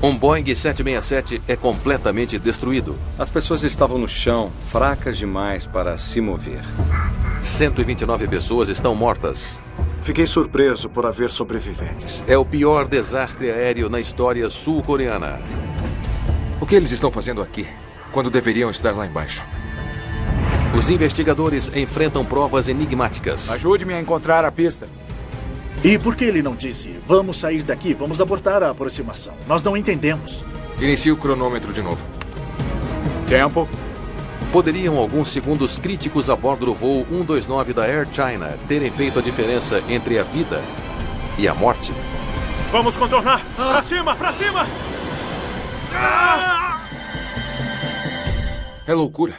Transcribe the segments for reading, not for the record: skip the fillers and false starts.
Um Boeing 767 é completamente destruído. As pessoas estavam no chão, fracas demais para se mover. 129 pessoas estão mortas. Fiquei surpreso por haver sobreviventes. É o pior desastre aéreo na história sul-coreana. O que eles estão fazendo aqui, quando deveriam estar lá embaixo? Os investigadores enfrentam provas enigmáticas. Ajude-me a encontrar a pista. E por que ele não disse, vamos sair daqui, vamos abortar a aproximação? Nós não entendemos. Inicie o cronômetro de novo. Tempo. Poderiam alguns segundos críticos a bordo do voo 129 da Air China terem feito a diferença entre a vida e a morte? Vamos contornar! Pra cima, pra cima! É loucura.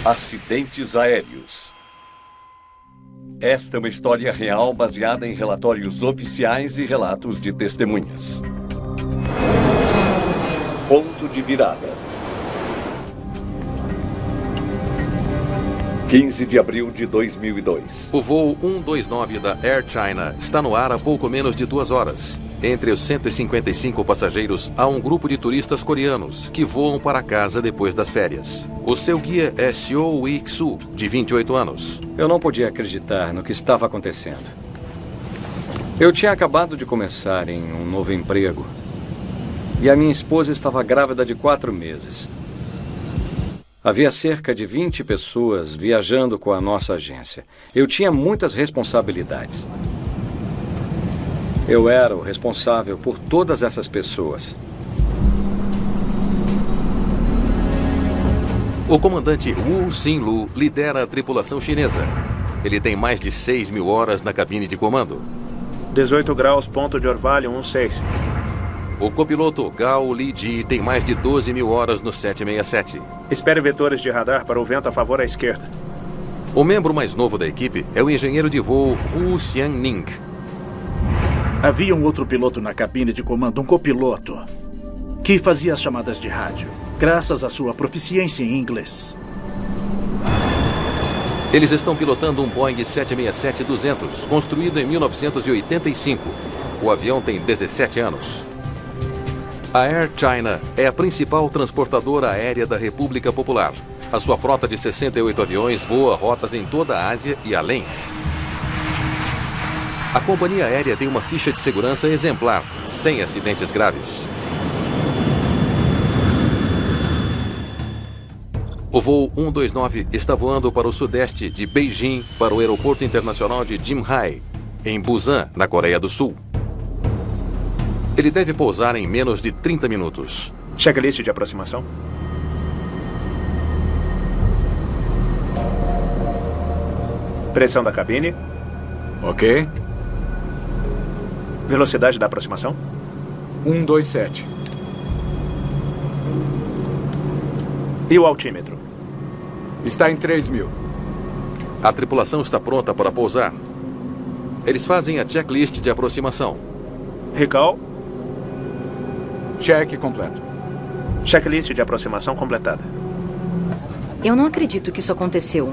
Acidentes aéreos. Esta é uma história real baseada em relatórios oficiais e relatos de testemunhas. Ponto de virada. 15 de abril de 2002. O voo 129 da Air China está no ar há pouco menos de 2 horas. Entre os 155 passageiros, há um grupo de turistas coreanos que voam para casa depois das férias. O seu guia é Seo Ik-soo, de 28 anos. Eu não podia acreditar no que estava acontecendo. Eu tinha acabado de começar em um novo emprego. E a minha esposa estava grávida de 4 meses. Havia cerca de 20 pessoas viajando com a nossa agência. Eu tinha muitas responsabilidades. Eu era o responsável por todas essas pessoas. O comandante Woo Sin-lu lidera a tripulação chinesa. Ele tem mais de 6.000 horas na cabine de comando. 18 graus, ponto de orvalho 16. O copiloto Gao Li-ji tem mais de 12.000 horas no 767. Espere vetores de radar para o vento a favor à esquerda. O membro mais novo da equipe é o engenheiro de voo Woo Xian-ning. Havia um outro piloto na cabine de comando, um copiloto, que fazia as chamadas de rádio, graças à sua proficiência em inglês. Eles estão pilotando um Boeing 767-200, construído em 1985. O avião tem 17 anos. A Air China é a principal transportadora aérea da República Popular. A sua frota de 68 aviões voa rotas em toda a Ásia e além. A companhia aérea tem uma ficha de segurança exemplar, sem acidentes graves. O voo 129 está voando para o sudeste de Beijing para o aeroporto internacional de Jinhae, em Busan, na Coreia do Sul. Ele deve pousar em menos de 30 minutos. Checklist de aproximação. Pressão da cabine. Ok. Velocidade da aproximação. 127. E o altímetro? Está em 3.000. A tripulação está pronta para pousar. Eles fazem a checklist de aproximação. Recall. Cheque completo. Checklist de aproximação completada. Eu não acredito que isso aconteceu.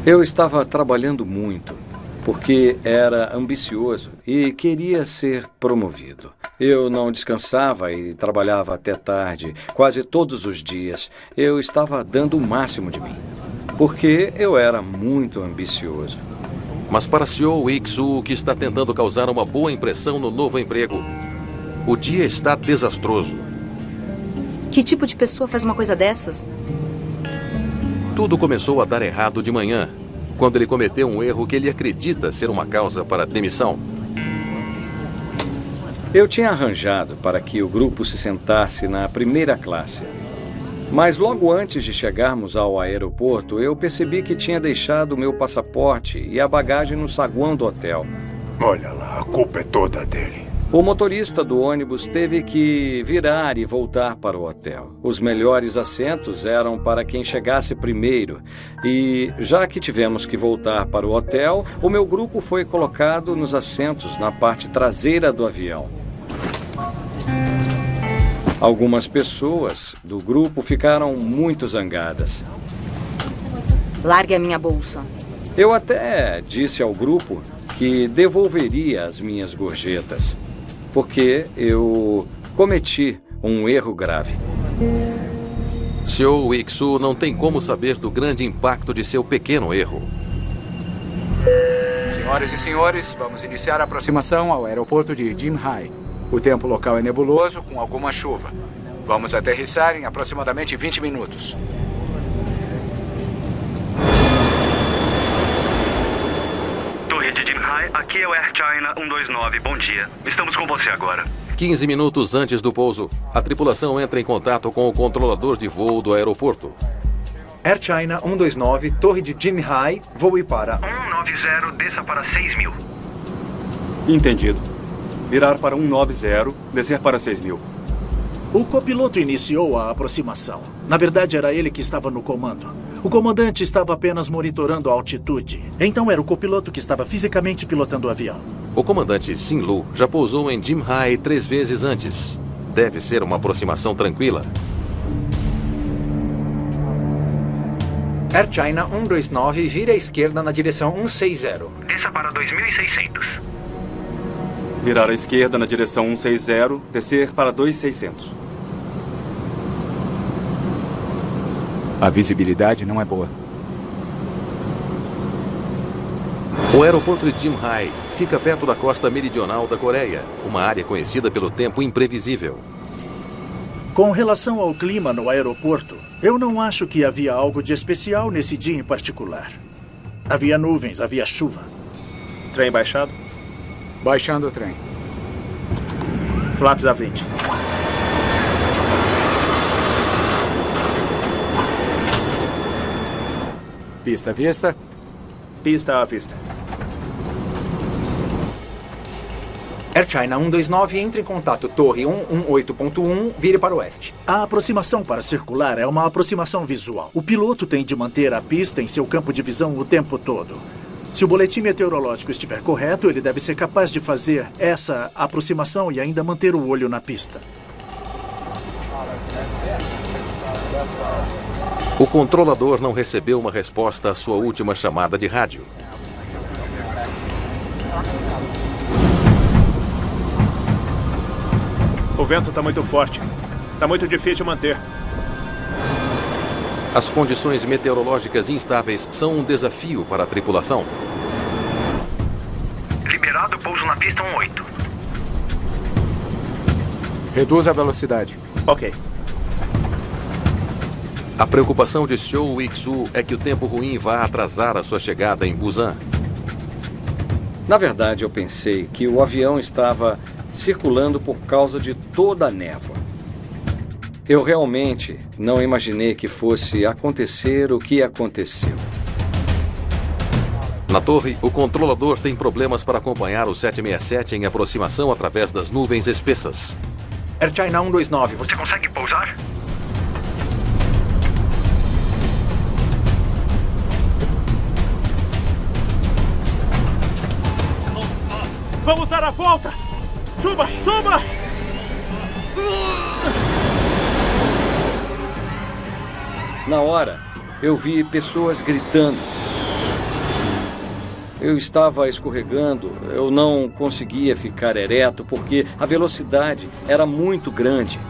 Eu estava trabalhando muito, porque era ambicioso e queria ser promovido. Eu não descansava e trabalhava até tarde, quase todos os dias. Eu estava dando o máximo de mim, porque eu era muito ambicioso. Mas para Seo Ik-soo, que está tentando causar uma boa impressão no novo emprego, o dia está desastroso. Que tipo de pessoa faz uma coisa dessas? Tudo começou a dar errado de manhã, quando ele cometeu um erro que ele acredita ser uma causa para a demissão. Eu tinha arranjado para que o grupo se sentasse na primeira classe. Mas logo antes de chegarmos ao aeroporto, eu percebi que tinha deixado o meu passaporte e a bagagem no saguão do hotel. Olha lá, a culpa é toda dele. O motorista do ônibus teve que virar e voltar para o hotel. Os melhores assentos eram para quem chegasse primeiro. E, já que tivemos que voltar para o hotel, o meu grupo foi colocado nos assentos na parte traseira do avião. Algumas pessoas do grupo ficaram muito zangadas. Largue a minha bolsa. Eu até disse ao grupo que devolveria as minhas gorjetas, porque eu cometi um erro grave. Seo Ik-soo não tem como saber do grande impacto de seu pequeno erro. Senhoras e senhores, vamos iniciar a aproximação ao aeroporto de Jinhae. O tempo local é nebuloso, com alguma chuva. Vamos aterrissar em aproximadamente 20 minutos. Torre de Jinhae, aqui é o Air China 129. Bom dia. Estamos com você agora. 15 minutos antes do pouso, a tripulação entra em contato com o controlador de voo do aeroporto. Air China 129, Torre de Jinhae, voe para 190, desça para 6.000. Entendido. Virar para 190, descer para 6.000. O copiloto iniciou a aproximação. Na verdade, era ele que estava no comando. O comandante estava apenas monitorando a altitude. Então era o copiloto que estava fisicamente pilotando o avião. O comandante Sin-Lu já pousou em Jinhae 3 vezes antes. Deve ser uma aproximação tranquila. Air China 129, vire à esquerda na direção 160. Desça para 2.600. Virar à esquerda na direção 160, descer para 2.600. A visibilidade não é boa. O aeroporto de Jinhae fica perto da costa meridional da Coreia, uma área conhecida pelo tempo imprevisível. Com relação ao clima no aeroporto, eu não acho que havia algo de especial nesse dia em particular. Havia nuvens, havia chuva. Trem baixado? Baixando o trem. Flaps a 20. Pista à vista. Pista à vista. Air China 129, entre em contato Torre 118.1, vire para o oeste. A aproximação para circular é uma aproximação visual. O piloto tem de manter a pista em seu campo de visão o tempo todo. Se o boletim meteorológico estiver correto, ele deve ser capaz de fazer essa aproximação e ainda manter o olho na pista. O controlador não recebeu uma resposta à sua última chamada de rádio. O vento está muito forte. Está muito difícil manter. As condições meteorológicas instáveis são um desafio para a tripulação. Liberado pouso na pista 18. Reduz a velocidade. Ok. A preocupação de Seo Ik-soo é que o tempo ruim vá atrasar a sua chegada em Busan. Na verdade, eu pensei que o avião estava circulando por causa de toda a névoa. Eu realmente não imaginei que fosse acontecer o que aconteceu. Na torre, o controlador tem problemas para acompanhar o 767 em aproximação através das nuvens espessas. Air China 129, Você consegue pousar? Vamos dar a volta! Suba! Suba! Na hora, eu vi pessoas gritando. Eu estava escorregando, eu não conseguia ficar ereto porque a velocidade era muito grande.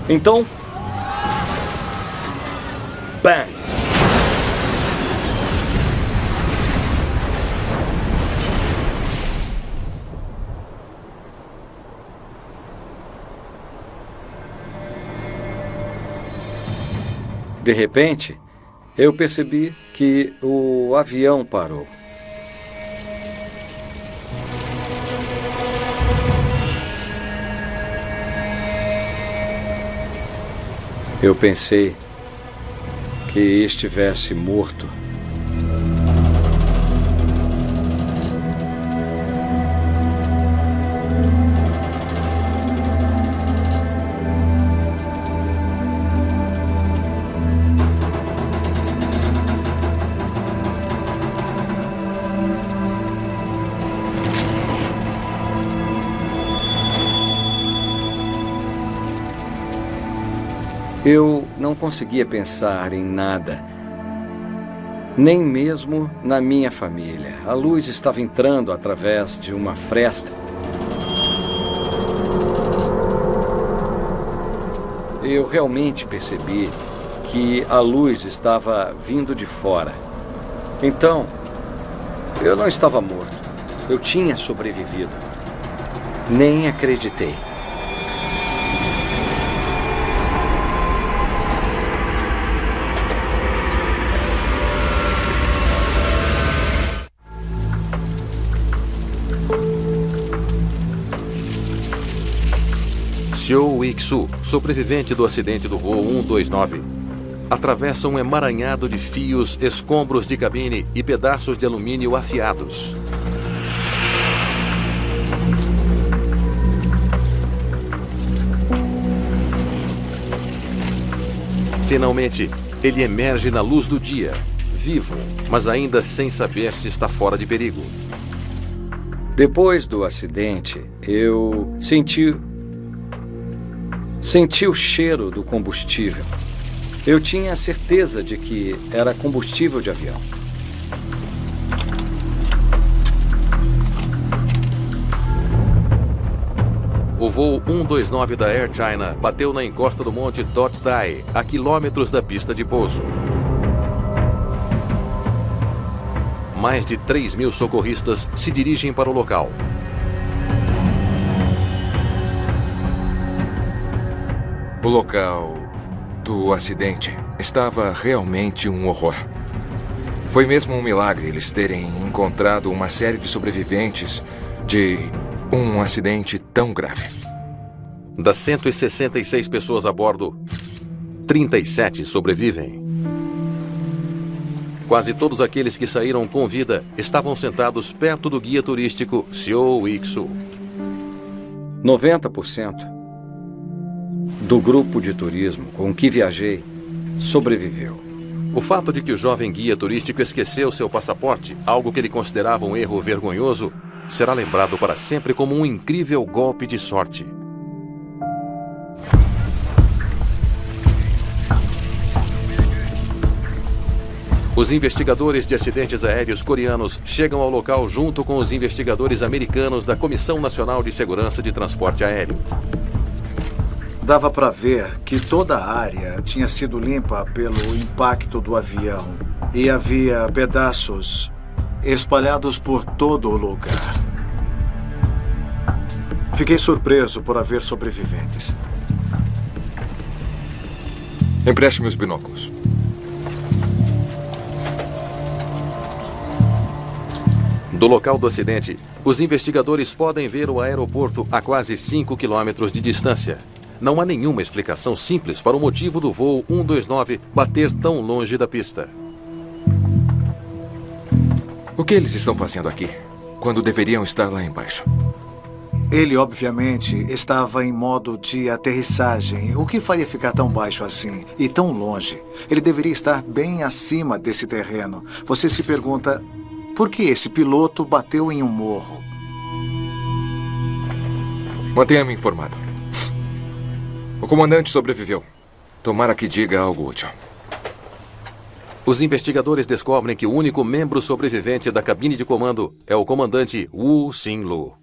Então, bang! De repente, eu percebi que o avião parou. Eu pensei que estivesse morto. Eu não conseguia pensar em nada, nem mesmo na minha família. A luz estava entrando através de uma fresta. Eu realmente percebi que a luz estava vindo de fora. Então, eu não estava morto. Eu tinha sobrevivido. Nem acreditei. Xiao Wixu, sobrevivente do acidente do voo 129, atravessa um emaranhado de fios, escombros de cabine e pedaços de alumínio afiados. Finalmente, ele emerge na luz do dia, vivo, mas ainda sem saber se está fora de perigo. Depois do acidente, eu senti o cheiro do combustível. Eu tinha certeza de que era combustível de avião. O voo 129 da Air China bateu na encosta do monte Dot Dai, a quilômetros da pista de pouso. Mais de 3.000 socorristas se dirigem para o local. O local do acidente estava realmente um horror. Foi mesmo um milagre eles terem encontrado uma série de sobreviventes de um acidente tão grave. Das 166 pessoas a bordo, 37 sobrevivem. Quase todos aqueles que saíram com vida estavam sentados perto do guia turístico Xiao Wixu. 90% do grupo de turismo com que viajei sobreviveu. O fato de que o jovem guia turístico esqueceu seu passaporte, algo que ele considerava um erro vergonhoso, será lembrado para sempre como um incrível golpe de sorte. Os investigadores de acidentes aéreos coreanos chegam ao local junto com os investigadores americanos da Comissão Nacional de Segurança de Transporte Aéreo. Dava para ver que toda a área tinha sido limpa pelo impacto do avião e havia pedaços espalhados por todo o lugar. Fiquei surpreso por haver sobreviventes. Empreste-me os binóculos. Do local do acidente, os investigadores podem ver o aeroporto a quase 5 quilômetros de distância. Não há nenhuma explicação simples para o motivo do voo 129 bater tão longe da pista. O que eles estão fazendo aqui, quando deveriam estar lá embaixo? Ele, obviamente, estava em modo de aterrissagem. O que faria ficar tão baixo assim e tão longe? Ele deveria estar bem acima desse terreno. Você se pergunta, por que esse piloto bateu em um morro? Mantenha-me informado. O comandante sobreviveu. Tomara que diga algo útil. Os investigadores descobrem que o único membro sobrevivente da cabine de comando é o comandante Woo Sin-lu.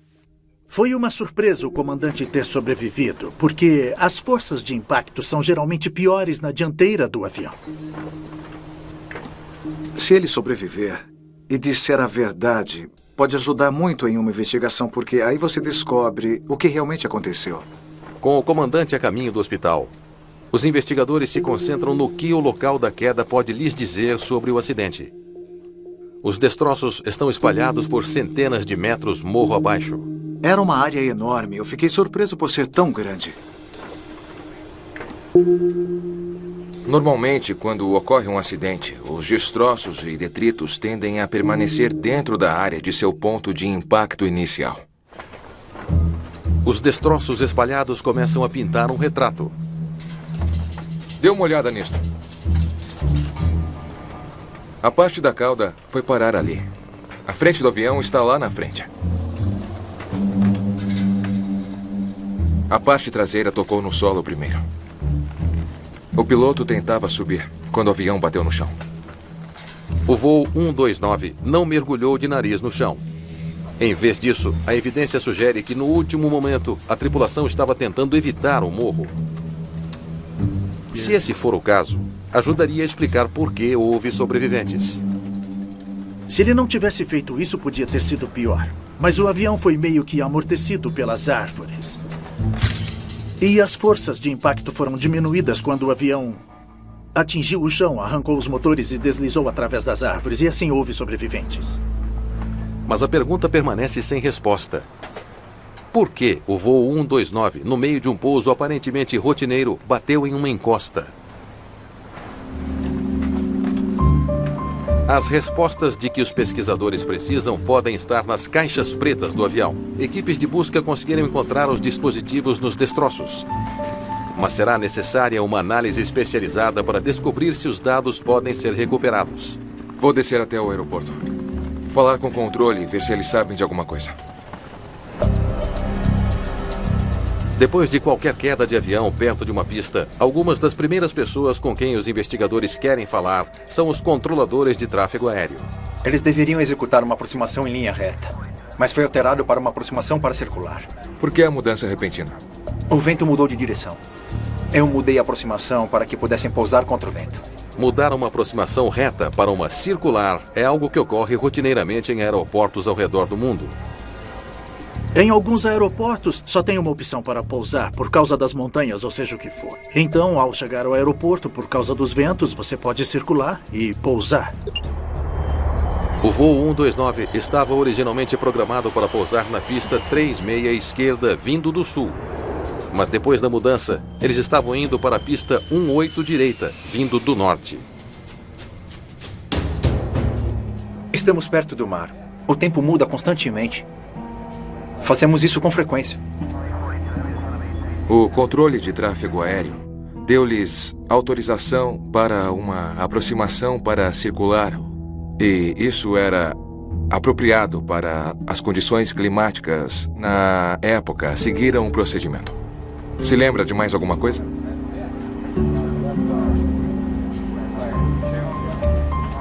Foi uma surpresa o comandante ter sobrevivido, porque as forças de impacto são geralmente piores na dianteira do avião. Se ele sobreviver e disser a verdade, pode ajudar muito em uma investigação, porque aí você descobre o que realmente aconteceu. Com o comandante a caminho do hospital, os investigadores se concentram no que o local da queda pode lhes dizer sobre o acidente. Os destroços estão espalhados por centenas de metros morro abaixo. Era uma área enorme. Eu fiquei surpreso por ser tão grande. Normalmente, quando ocorre um acidente, os destroços e detritos tendem a permanecer dentro da área de seu ponto de impacto inicial. Os destroços espalhados começam a pintar um retrato. Dê uma olhada nisto. A parte da cauda foi parar ali. A frente do avião está lá na frente. A parte traseira tocou no solo primeiro. O piloto tentava subir quando o avião bateu no chão. O voo 129 não mergulhou de nariz no chão. Em vez disso, a evidência sugere que no último momento a tripulação estava tentando evitar o morro. Se esse for o caso, ajudaria a explicar por que houve sobreviventes. Se ele não tivesse feito isso, podia ter sido pior. Mas o avião foi meio que amortecido pelas árvores. E as forças de impacto foram diminuídas quando o avião atingiu o chão, arrancou os motores e deslizou através das árvores. E assim houve sobreviventes. Mas a pergunta permanece sem resposta. Por que o voo 129, no meio de um pouso aparentemente rotineiro, bateu em uma encosta? As respostas de que os pesquisadores precisam podem estar nas caixas pretas do avião. Equipes de busca conseguiram encontrar os dispositivos nos destroços. Mas será necessária uma análise especializada para descobrir se os dados podem ser recuperados. Vou descer até o aeroporto. Falar com o controle e ver se eles sabem de alguma coisa. Depois de qualquer queda de avião perto de uma pista, algumas das primeiras pessoas com quem os investigadores querem falar são os controladores de tráfego aéreo. Eles deveriam executar uma aproximação em linha reta, mas foi alterado para uma aproximação para circular. Por que a mudança repentina? O vento mudou de direção. Eu mudei a aproximação para que pudessem pousar contra o vento. Mudar uma aproximação reta para uma circular é algo que ocorre rotineiramente em aeroportos ao redor do mundo. Em alguns aeroportos, só tem uma opção para pousar por causa das montanhas, ou seja o que for. Então, ao chegar ao aeroporto, por causa dos ventos, você pode circular e pousar. O voo 129 estava originalmente programado para pousar na pista 36 esquerda, vindo do sul. Mas depois da mudança, eles estavam indo para a pista 18 direita, vindo do norte. Estamos perto do mar. O tempo muda constantemente. Fazemos isso com frequência. O controle de tráfego aéreo deu-lhes autorização para uma aproximação para circular. E isso era apropriado para as condições climáticas na época. Seguiram o procedimento. Se lembra de mais alguma coisa?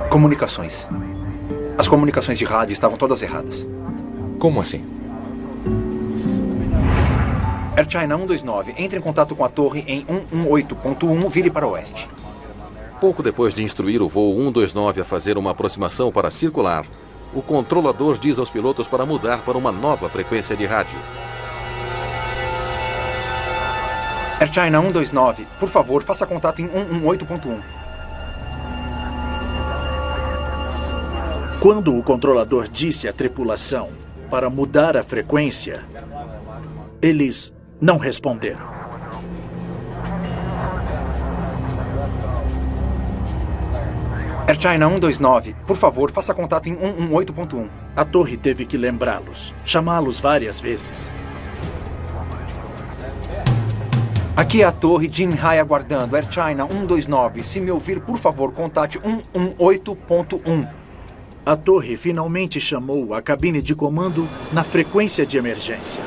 Comunicações. As comunicações de rádio estavam todas erradas. Como assim? Air China 129, entre em contato com a torre em 118.1, vire para o oeste. Pouco depois de instruir o voo 129 a fazer uma aproximação para circular, o controlador diz aos pilotos para mudar para uma nova frequência de rádio. Air China 129, por favor, faça contato em 118.1. Quando o controlador disse à tripulação para mudar a frequência, eles não responderam. Air China 129, por favor, faça contato em 118.1. A torre teve que lembrá-los, chamá-los várias vezes. Aqui é a torre Jim Hai aguardando. Air China 129, se me ouvir, por favor, contate 118.1. A torre finalmente chamou a cabine de comando na frequência de emergência.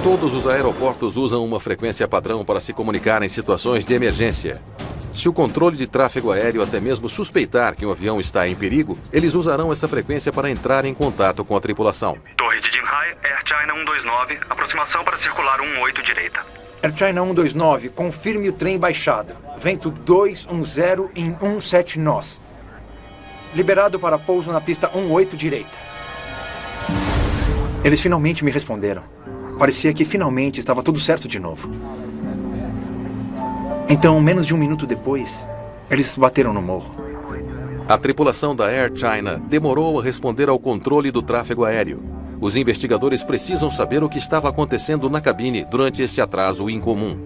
Todos os aeroportos usam uma frequência padrão para se comunicar em situações de emergência. Se o controle de tráfego aéreo até mesmo suspeitar que um avião está em perigo, eles usarão essa frequência para entrar em contato com a tripulação. Torre de Jim Hai, Air China 129, aproximação para circular 18 direita. Air China 129, confirme o trem baixado. Vento 210 em 17 nós. Liberado para pouso na pista 18 direita. Eles finalmente me responderam. Parecia que finalmente estava tudo certo de novo. Então, menos de um minuto depois, eles bateram no morro. A tripulação da Air China demorou a responder ao controle do tráfego aéreo. Os investigadores precisam saber o que estava acontecendo na cabine durante esse atraso incomum.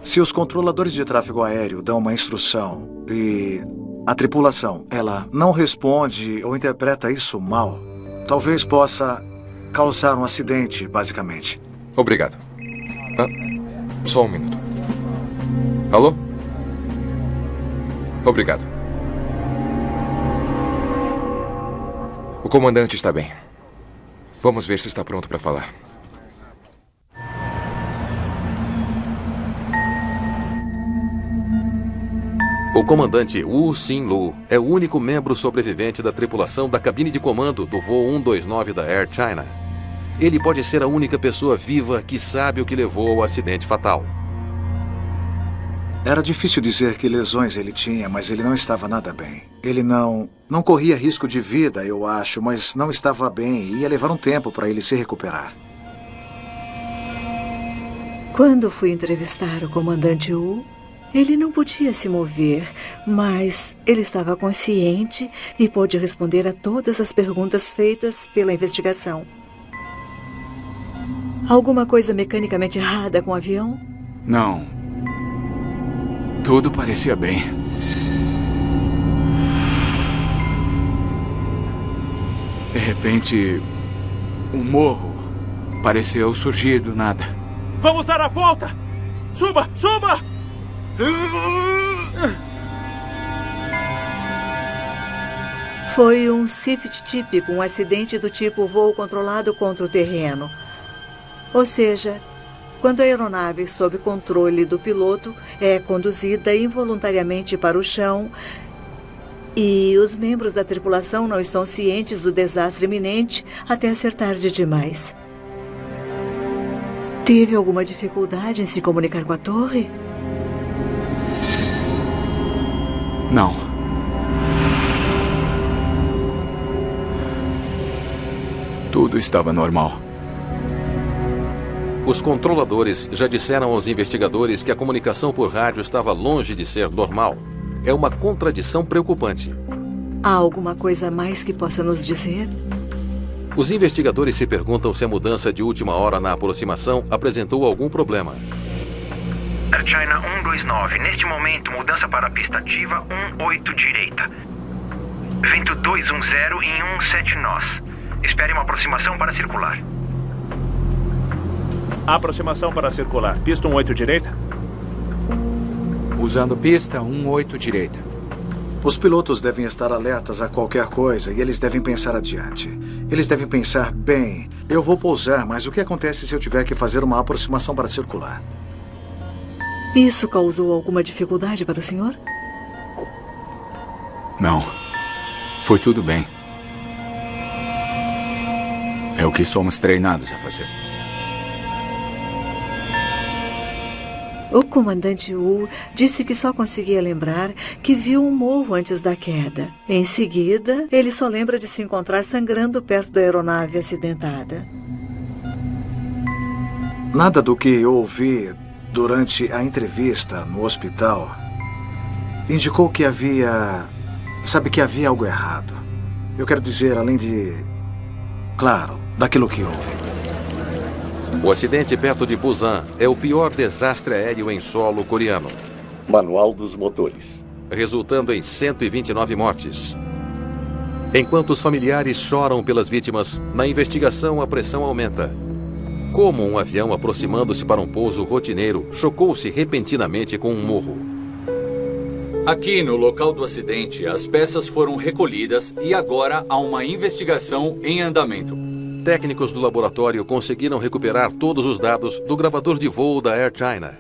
Se os controladores de tráfego aéreo dão uma instrução e a tripulação, ela não responde ou interpreta isso mal, talvez possa causar um acidente, basicamente. Obrigado. Só um minuto. Alô? Obrigado. O comandante está bem. Vamos ver se está pronto para falar. O comandante Wu Xin-lu é o único membro sobrevivente da tripulação da cabine de comando do voo 129 da Air China. Ele pode ser a única pessoa viva que sabe o que levou ao acidente fatal. Era difícil dizer que lesões ele tinha, mas ele não estava nada bem. Ele não corria risco de vida, eu acho, mas não estava bem e ia levar um tempo para ele se recuperar. Quando fui entrevistar o comandante Wu, ele não podia se mover, mas ele estava consciente e pôde responder a todas as perguntas feitas pela investigação. Alguma coisa mecanicamente errada com o avião? Não. Tudo parecia bem. De repente, o morro pareceu surgir do nada. Vamos dar a volta! Suba! Suba! Foi um SIFT típico, um acidente do tipo voo controlado contra o terreno. Ou seja, quando a aeronave sob controle do piloto é conduzida involuntariamente para o chão e os membros da tripulação não estão cientes do desastre iminente até ser tarde demais. Teve alguma dificuldade em se comunicar com a torre? Não. Tudo estava normal. Os controladores já disseram aos investigadores que a comunicação por rádio estava longe de ser normal. É uma contradição preocupante. Há alguma coisa a mais que possa nos dizer? Os investigadores se perguntam se a mudança de última hora na aproximação apresentou algum problema. Air China 129, neste momento, mudança para a pista ativa 18 direita. Vento 210 em 17 nós. Espere uma aproximação para circular. Aproximação para circular. Pista 18 direita? Usando pista 18 direita. Os pilotos devem estar alertas a qualquer coisa e eles devem pensar adiante. Eles devem pensar, bem, eu vou pousar, mas o que acontece se eu tiver que fazer uma aproximação para circular? Isso causou alguma dificuldade para o senhor? Não. Foi tudo bem. É o que somos treinados a fazer. O comandante Wu disse que só conseguia lembrar que viu um morro antes da queda. Em seguida, ele só lembra de se encontrar sangrando perto da aeronave acidentada. Nada do que eu ouvi durante a entrevista no hospital indicou que havia algo errado. Eu quero dizer, além de, claro, daquilo que houve. O acidente perto de Busan é o pior desastre aéreo em solo coreano. Manual dos motores. Resultando em 129 mortes. Enquanto os familiares choram pelas vítimas, na investigação a pressão aumenta. Como um avião aproximando-se para um pouso rotineiro chocou-se repentinamente com um morro? Aqui no local do acidente, as peças foram recolhidas e agora há uma investigação em andamento. Técnicos do laboratório conseguiram recuperar todos os dados do gravador de voo da Air China.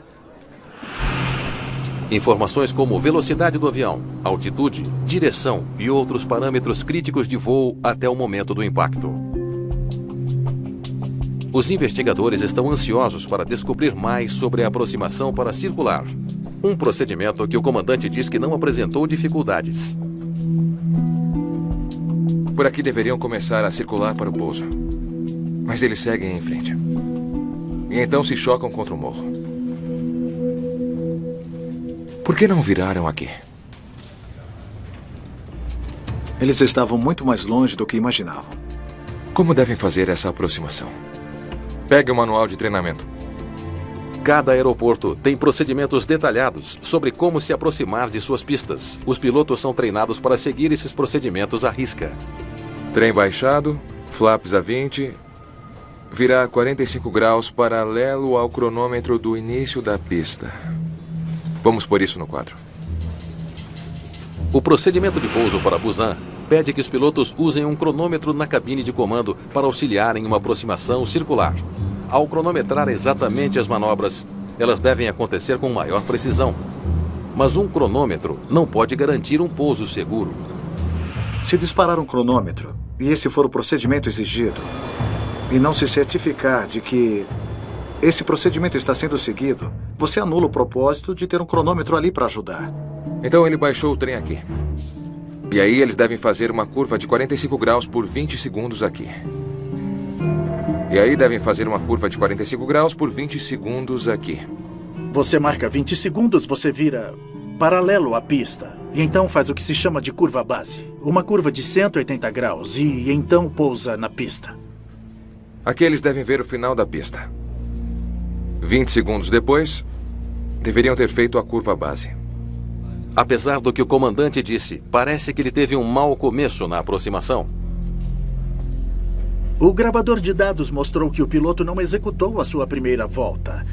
Informações como velocidade do avião, altitude, direção e outros parâmetros críticos de voo até o momento do impacto. Os investigadores estão ansiosos para descobrir mais sobre a aproximação para circular. Um procedimento que o comandante diz que não apresentou dificuldades. Por aqui deveriam começar a circular para o pouso. Mas eles seguem em frente. E então se chocam contra o morro. Por que não viraram aqui? Eles estavam muito mais longe do que imaginavam. Como devem fazer essa aproximação? Pegue o manual de treinamento. Cada aeroporto tem procedimentos detalhados sobre como se aproximar de suas pistas. Os pilotos são treinados para seguir esses procedimentos à risca. Trem baixado, flaps a 20, virar 45 graus paralelo ao cronômetro do início da pista. Vamos pôr isso no quadro. O procedimento de pouso para Busan pede que os pilotos usem um cronômetro na cabine de comando para auxiliar em uma aproximação circular. Ao cronometrar exatamente as manobras, elas devem acontecer com maior precisão. Mas um cronômetro não pode garantir um pouso seguro. Se disparar um cronômetro, e esse for o procedimento exigido, e não se certificar de que esse procedimento está sendo seguido, você anula o propósito de ter um cronômetro ali para ajudar. Então ele baixou o trem aqui. E aí eles devem fazer uma curva de 45 graus por 20 segundos aqui. E aí devem fazer uma curva de 45 graus por 20 segundos aqui. Você marca 20 segundos, você vira paralelo à pista. E então faz o que se chama de curva base. Uma curva de 180 graus e então pousa na pista. Aqui eles devem ver o final da pista. 20 segundos depois, deveriam ter feito a curva base. Apesar do que o comandante disse, parece que ele teve um mau começo na aproximação. O gravador de dados mostrou que o piloto não executou a sua primeira volta.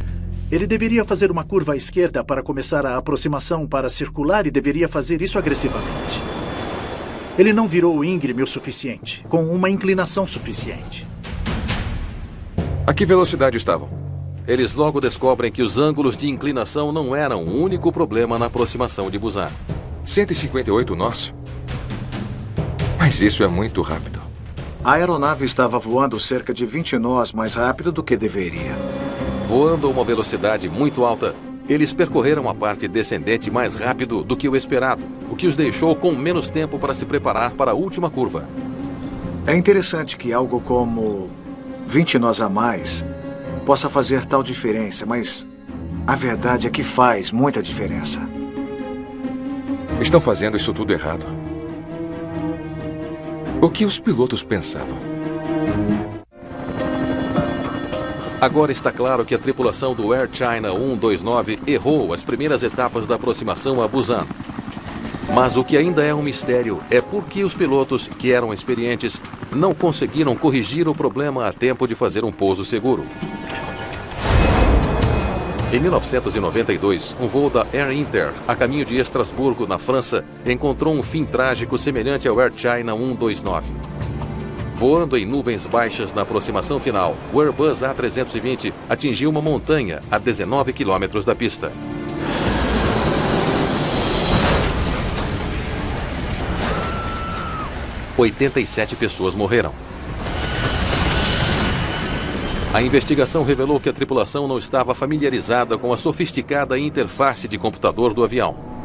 Ele deveria fazer uma curva à esquerda para começar a aproximação para circular e deveria fazer isso agressivamente. Ele não virou íngreme o suficiente, com uma inclinação suficiente. A que velocidade estavam? Eles logo descobrem que os ângulos de inclinação não eram o único problema na aproximação de Busan. 158 nós? Mas isso é muito rápido. A aeronave estava voando cerca de 20 nós mais rápido do que deveria. Voando a uma velocidade muito alta, eles percorreram a parte descendente mais rápido do que o esperado, o que os deixou com menos tempo para se preparar para a última curva. É interessante que algo como 20 nós a mais possa fazer tal diferença, mas a verdade é que faz muita diferença. Estão fazendo isso tudo errado. O que os pilotos pensavam? Agora está claro que a tripulação do Air China 129 errou as primeiras etapas da aproximação a Busan. Mas o que ainda é um mistério é por que os pilotos, que eram experientes, não conseguiram corrigir o problema a tempo de fazer um pouso seguro. Em 1992, um voo da Air Inter, a caminho de Estrasburgo, na França, encontrou um fim trágico semelhante ao Air China 129. Voando em nuvens baixas na aproximação final, o Airbus A320 atingiu uma montanha a 19 quilômetros da pista. (87 pessoas morreram. A investigação revelou que a tripulação não estava familiarizada com a sofisticada interface de computador do avião.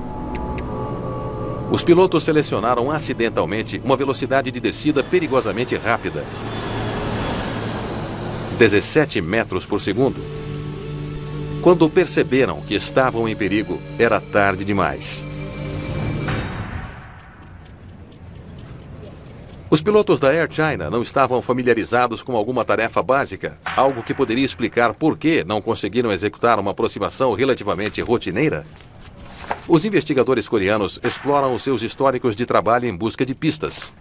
Os pilotos selecionaram acidentalmente uma velocidade de descida perigosamente rápida. 17 metros por segundo. Quando perceberam que estavam em perigo, era tarde demais. Os pilotos da Air China não estavam familiarizados com alguma tarefa básica, algo que poderia explicar por que não conseguiram executar uma aproximação relativamente rotineira. Os investigadores coreanos exploram os seus históricos de trabalho em busca de pistas.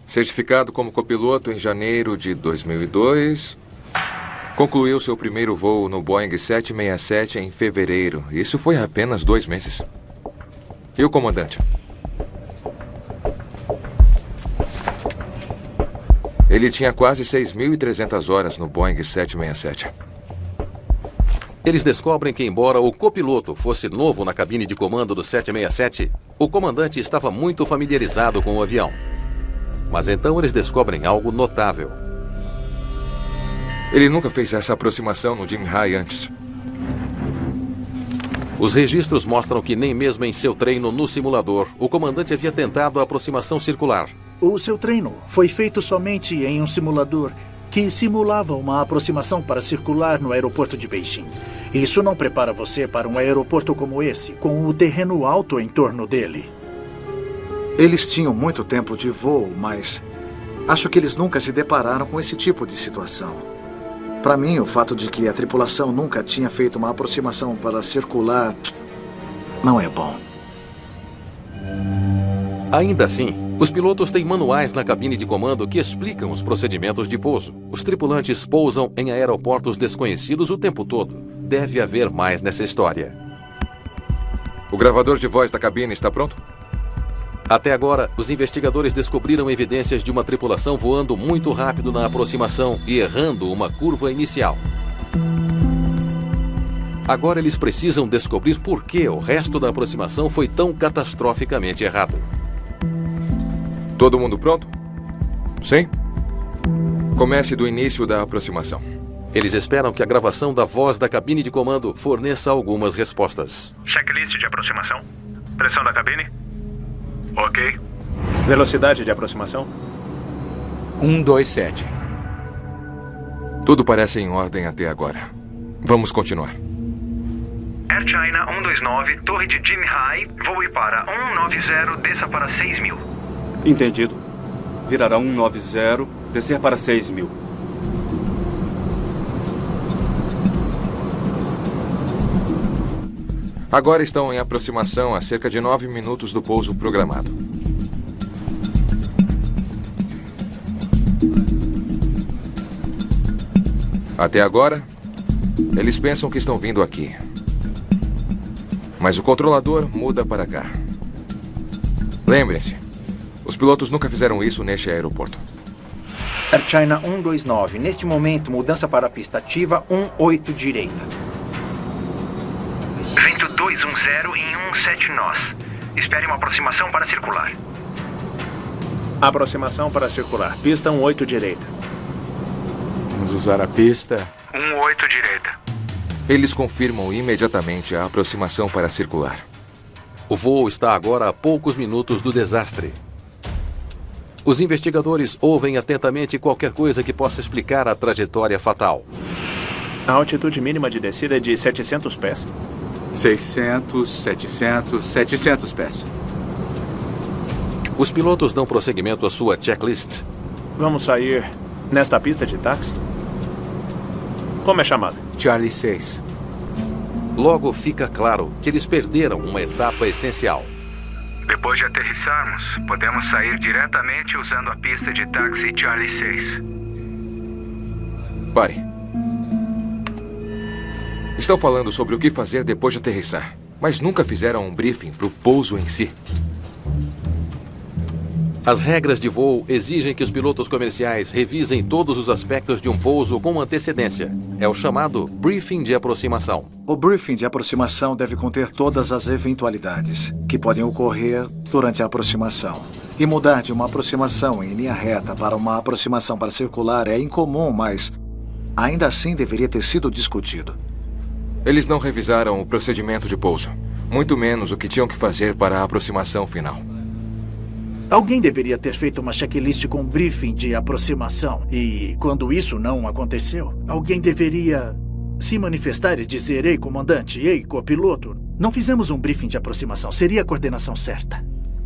Certificado como copiloto em janeiro de 2002. Concluiu seu primeiro voo no Boeing 767 em fevereiro. Isso foi há apenas 2 meses. E o comandante? Ele tinha quase 6.300 horas no Boeing 767. Eles descobrem que, embora o copiloto fosse novo na cabine de comando do 767, o comandante estava muito familiarizado com o avião. Mas então eles descobrem algo notável. Ele nunca fez essa aproximação no Jim High antes. Os registros mostram que nem mesmo em seu treino no simulador, o comandante havia tentado a aproximação circular. O seu treino foi feito somente em um simulador que simulava uma aproximação para circular no aeroporto de Beijing. Isso não prepara você para um aeroporto como esse, com o terreno alto em torno dele. Eles tinham muito tempo de voo, mas acho que eles nunca se depararam com esse tipo de situação. Para mim, o fato de que a tripulação nunca tinha feito uma aproximação para circular não é bom. Ainda assim, os pilotos têm manuais na cabine de comando que explicam os procedimentos de pouso. Os tripulantes pousam em aeroportos desconhecidos o tempo todo. Deve haver mais nessa história. O gravador de voz da cabine está pronto? Até agora, os investigadores descobriram evidências de uma tripulação voando muito rápido na aproximação e errando uma curva inicial. Agora eles precisam descobrir por que o resto da aproximação foi tão catastroficamente errado. Todo mundo pronto? Sim? Comece do início da aproximação. Eles esperam que a gravação da voz da cabine de comando forneça algumas respostas. Checklist de aproximação. Pressão da cabine. Ok. Velocidade de aproximação. 127. Tudo parece em ordem até agora. Vamos continuar. Air China 129, torre de Jim High, voe para 190, desça para 6.000. Entendido. Virará 190, descer para 6.000. Agora estão em aproximação a cerca de 9 minutos do pouso programado. Até agora, eles pensam que estão vindo aqui. Mas o controlador muda para cá. Lembrem-se, os pilotos nunca fizeram isso neste aeroporto. Air China 129, neste momento, mudança para a pista ativa 18 direita. Vento 210 em 17 nós. Espere uma aproximação para circular. Aproximação para circular. Pista 18 direita. Vamos usar a pista 18 direita. Eles confirmam imediatamente a aproximação para circular. O voo está agora a poucos minutos do desastre. Os investigadores ouvem atentamente qualquer coisa que possa explicar a trajetória fatal. A altitude mínima de descida é de 700 pés. 700 pés. Os pilotos dão prosseguimento à sua checklist. Vamos sair nesta pista de táxi? Como é chamada? Charlie 6. Logo fica claro que eles perderam uma etapa essencial. Depois de aterrissarmos, podemos sair diretamente usando a pista de táxi Charlie 6. Pare. Estão falando sobre o que fazer depois de aterrissar, mas nunca fizeram um briefing para o pouso em si. As regras de voo exigem que os pilotos comerciais revisem todos os aspectos de um pouso com antecedência. É o chamado briefing de aproximação. O briefing de aproximação deve conter todas as eventualidades que podem ocorrer durante a aproximação. E mudar de uma aproximação em linha reta para uma aproximação para circular é incomum, mas ainda assim deveria ter sido discutido. Eles não revisaram o procedimento de pouso, muito menos o que tinham que fazer para a aproximação final. Alguém deveria ter feito uma checklist com briefing de aproximação. E quando isso não aconteceu, alguém deveria se manifestar e dizer: ei, comandante, ei, copiloto, não fizemos um briefing de aproximação. Seria a coordenação certa.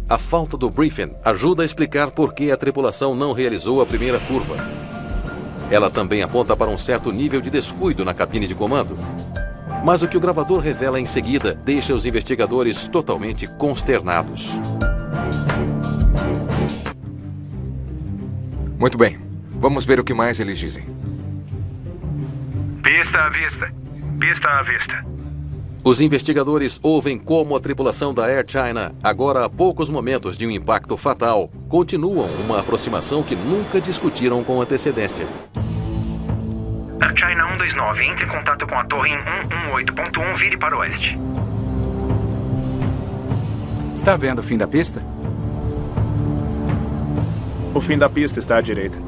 A falta do briefing ajuda a explicar por que a tripulação não realizou a primeira curva. Ela também aponta para um certo nível de descuido na cabine de comando. Mas o que o gravador revela em seguida deixa os investigadores totalmente consternados. Muito bem. Vamos ver o que mais eles dizem. Pista à vista. Pista à vista. Os investigadores ouvem como a tripulação da Air China, agora a poucos momentos de um impacto fatal, continuam uma aproximação que nunca discutiram com antecedência. Air China 129, entre em contato com a torre em 118.1, vire para o oeste. Está vendo o fim da pista? O fim da pista está à direita.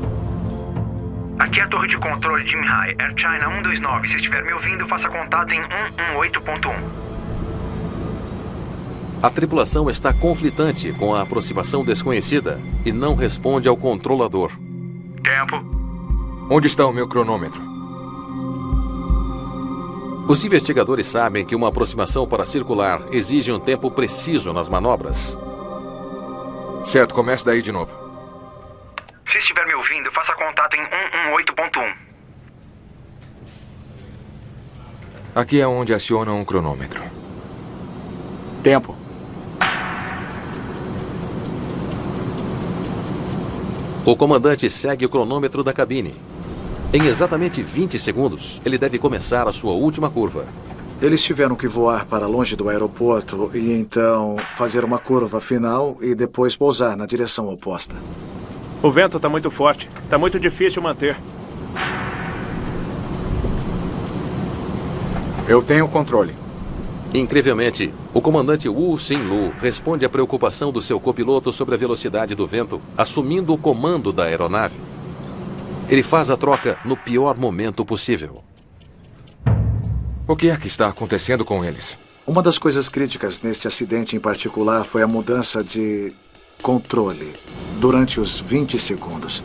Aqui é a torre de controle Jim High, Air China 129. Se estiver me ouvindo, faça contato em 118.1. A tripulação está conflitante com a aproximação desconhecida e não responde ao controlador. Tempo. Onde está o meu cronômetro? Os investigadores sabem que uma aproximação para circular exige um tempo preciso nas manobras. Certo, comece daí de novo. Se estiver me ouvindo, faça contato em 118.1. Aqui é onde aciona um cronômetro. Tempo. O comandante segue o cronômetro da cabine. Em exatamente 20 segundos, ele deve começar a sua última curva. Eles tiveram que voar para longe do aeroporto e então fazer uma curva final e depois pousar na direção oposta. O vento está muito forte. Está muito difícil manter. Eu tenho o controle. Incrivelmente, o comandante Wu Xin-Lu responde à preocupação do seu copiloto sobre a velocidade do vento, assumindo o comando da aeronave. Ele faz a troca no pior momento possível. O que é que está acontecendo com eles? Uma das coisas críticas neste acidente em particular foi a mudança de controle durante os 20 segundos.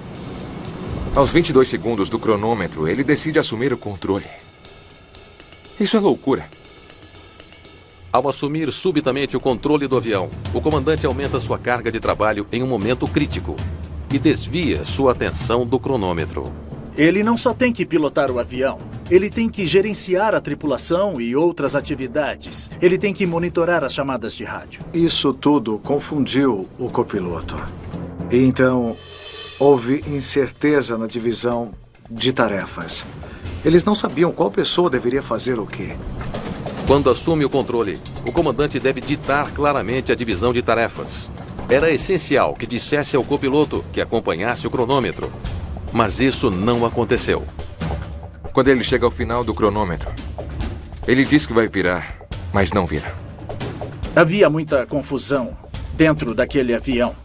Aos 22 segundos do cronômetro, ele decide assumir o controle. Isso é loucura. Ao assumir subitamente o controle do avião, o comandante aumenta sua carga de trabalho em um momento crítico e desvia sua atenção do cronômetro. Ele não só tem que pilotar o avião, ele tem que gerenciar a tripulação e outras atividades. Ele tem que monitorar as chamadas de rádio. Isso tudo confundiu o copiloto. E então, houve incerteza na divisão de tarefas. Eles não sabiam qual pessoa deveria fazer o quê. Quando assume o controle, o comandante deve ditar claramente a divisão de tarefas. Era essencial que dissesse ao copiloto que acompanhasse o cronômetro. Mas isso não aconteceu. Quando ele chega ao final do cronômetro, ele diz que vai virar, mas não vira. Havia muita confusão dentro daquele avião.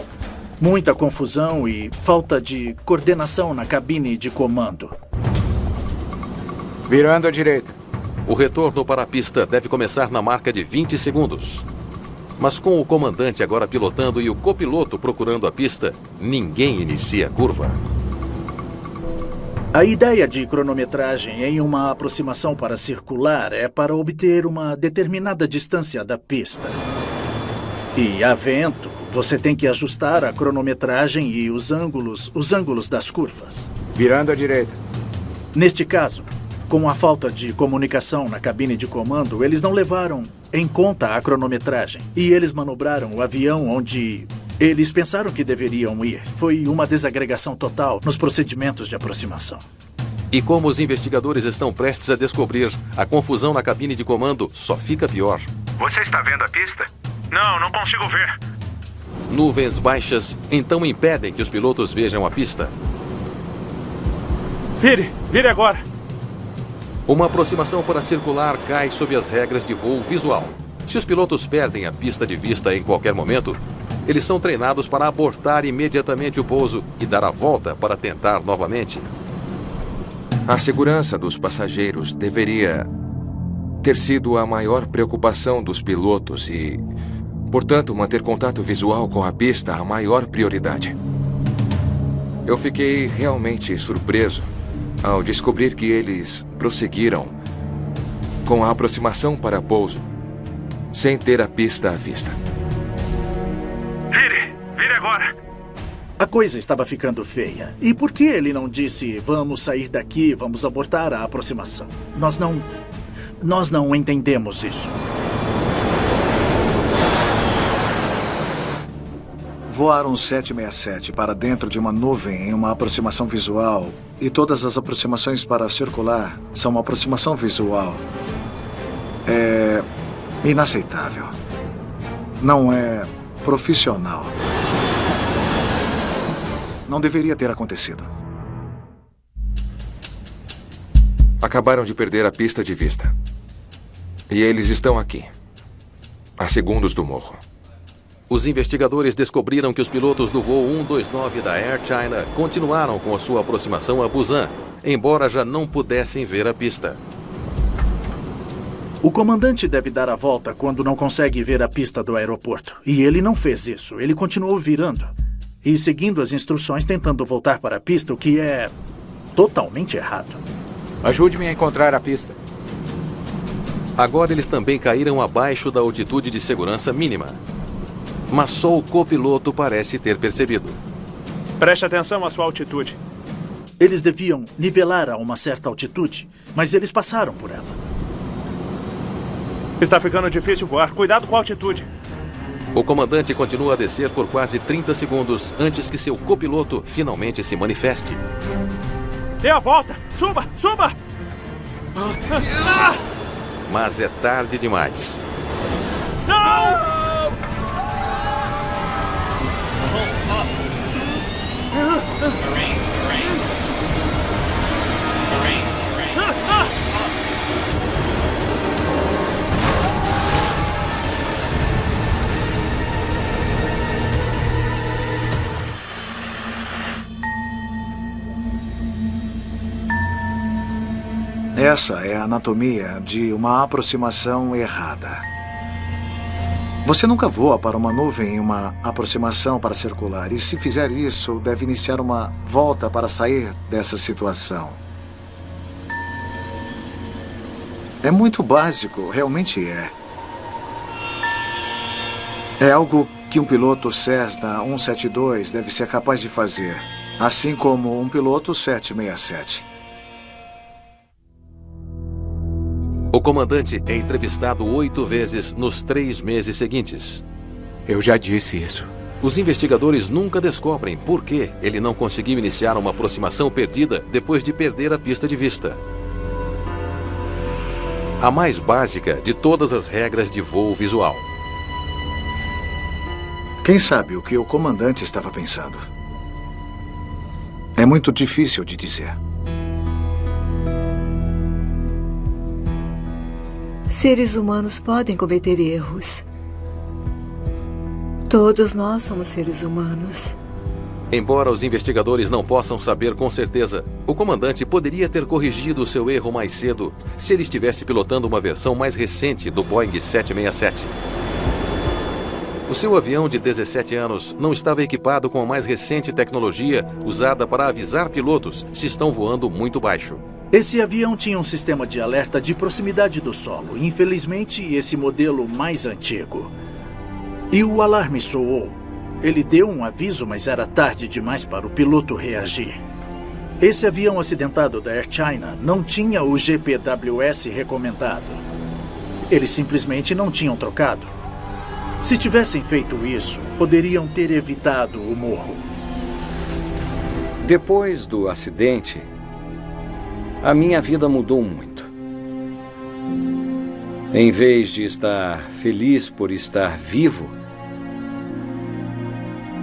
Muita confusão e falta de coordenação na cabine de comando. Virando à direita. O retorno para a pista deve começar na marca de 20 segundos. Mas com o comandante agora pilotando e o copiloto procurando a pista, ninguém inicia a curva. A ideia de cronometragem em uma aproximação para circular é para obter uma determinada distância da pista. E há vento, você tem que ajustar a cronometragem e os ângulos das curvas. Virando à direita. Neste caso, com a falta de comunicação na cabine de comando, eles não levaram em conta a cronometragem. E eles manobraram o avião onde eles pensaram que deveriam ir. Foi uma desagregação total nos procedimentos de aproximação. E como os investigadores estão prestes a descobrir, a confusão na cabine de comando só fica pior. Você está vendo a pista? Não consigo ver. Nuvens baixas então impedem que os pilotos vejam a pista. Vire agora. Uma aproximação para circular cai sob as regras de voo visual. Se os pilotos perdem a pista de vista em qualquer momento, eles são treinados para abortar imediatamente o pouso e dar a volta para tentar novamente. A segurança dos passageiros deveria ter sido a maior preocupação dos pilotos e, portanto, manter contato visual com a pista a maior prioridade. Eu fiquei realmente surpreso ao descobrir que eles prosseguiram com a aproximação para pouso sem ter a pista à vista. Vire agora. A coisa estava ficando feia. E por que ele não disse, vamos sair daqui, vamos abortar a aproximação? Nós não entendemos isso. Voaram 767 para dentro de uma nuvem em uma aproximação visual. E todas as aproximações para circular são uma aproximação visual. É inaceitável. Não é profissional. Não deveria ter acontecido. Acabaram de perder a pista de vista. E eles estão aqui, a segundos do morro. Os investigadores descobriram que os pilotos do voo 129 da Air China continuaram com a sua aproximação a Busan, embora já não pudessem ver a pista. O comandante deve dar a volta quando não consegue ver a pista do aeroporto. E ele não fez isso. Ele continuou virando e seguindo as instruções, tentando voltar para a pista, o que é totalmente errado. Ajude-me a encontrar a pista. Agora eles também caíram abaixo da altitude de segurança mínima. Mas só o copiloto parece ter percebido. Preste atenção à sua altitude. Eles deviam nivelar a uma certa altitude, mas eles passaram por ela. Está ficando difícil voar. Cuidado com a altitude. O comandante continua a descer por quase 30 segundos antes que seu copiloto finalmente se manifeste. Dê a volta! Suba! Suba! Mas é tarde demais. Não! Essa é a anatomia de uma aproximação errada. Você nunca voa para uma nuvem em uma aproximação para circular, e se fizer isso, deve iniciar uma volta para sair dessa situação. É muito básico, realmente é. É algo que um piloto Cessna 172 deve ser capaz de fazer, assim como um piloto 767. O comandante é entrevistado 8 vezes nos 3 meses seguintes. Eu já disse isso. Os investigadores nunca descobrem por que ele não conseguiu iniciar uma aproximação perdida depois de perder a pista de vista. A mais básica de todas as regras de voo visual. Quem sabe o que o comandante estava pensando? É muito difícil de dizer. Seres humanos podem cometer erros. Todos nós somos seres humanos. Embora os investigadores não possam saber com certeza, o comandante poderia ter corrigido o seu erro mais cedo se ele estivesse pilotando uma versão mais recente do Boeing 767. O seu avião de 17 anos não estava equipado com a mais recente tecnologia usada para avisar pilotos se estão voando muito baixo. Esse avião tinha um sistema de alerta de proximidade do solo. Infelizmente, esse modelo mais antigo. E o alarme soou. Ele deu um aviso, mas era tarde demais para o piloto reagir. Esse avião acidentado da Air China não tinha o GPWS recomendado. Eles simplesmente não tinham trocado. Se tivessem feito isso, poderiam ter evitado o morro. Depois do acidente, a minha vida mudou muito. Em vez de estar feliz por estar vivo,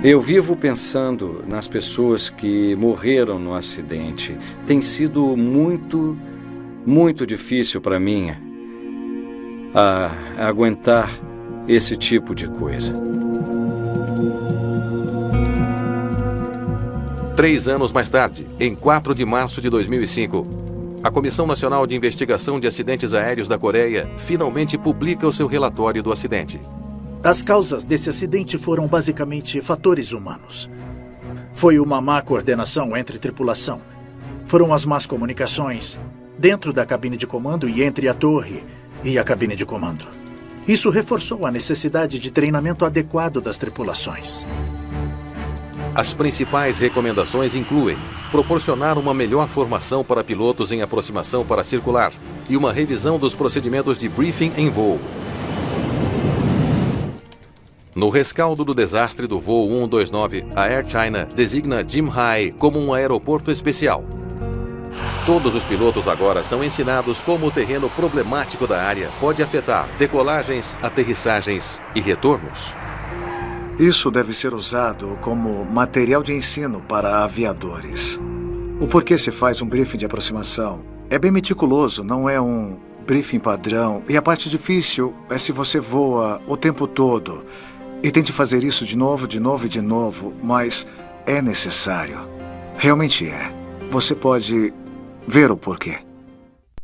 eu vivo pensando nas pessoas que morreram no acidente. Tem sido muito, muito difícil para mim aguentar esse tipo de coisa. 3 anos mais tarde, em 4 de março de 2005, a Comissão Nacional de Investigação de Acidentes Aéreos da Coreia finalmente publica o seu relatório do acidente. As causas desse acidente foram basicamente fatores humanos. Foi uma má coordenação entre tripulação. Foram as más comunicações dentro da cabine de comando e entre a torre e a cabine de comando. Isso reforçou a necessidade de treinamento adequado das tripulações. As principais recomendações incluem proporcionar uma melhor formação para pilotos em aproximação para circular e uma revisão dos procedimentos de briefing em voo. No rescaldo do desastre do voo 129, a Air China designa Jinhai como um aeroporto especial. Todos os pilotos agora são ensinados como o terreno problemático da área pode afetar decolagens, aterrissagens e retornos. Isso deve ser usado como material de ensino para aviadores. O porquê se faz um briefing de aproximação é bem meticuloso, não é um briefing padrão. E a parte difícil é se você voa o tempo todo e tente fazer isso de novo, de novo e de novo, mas é necessário. Realmente é. Você pode ver o porquê.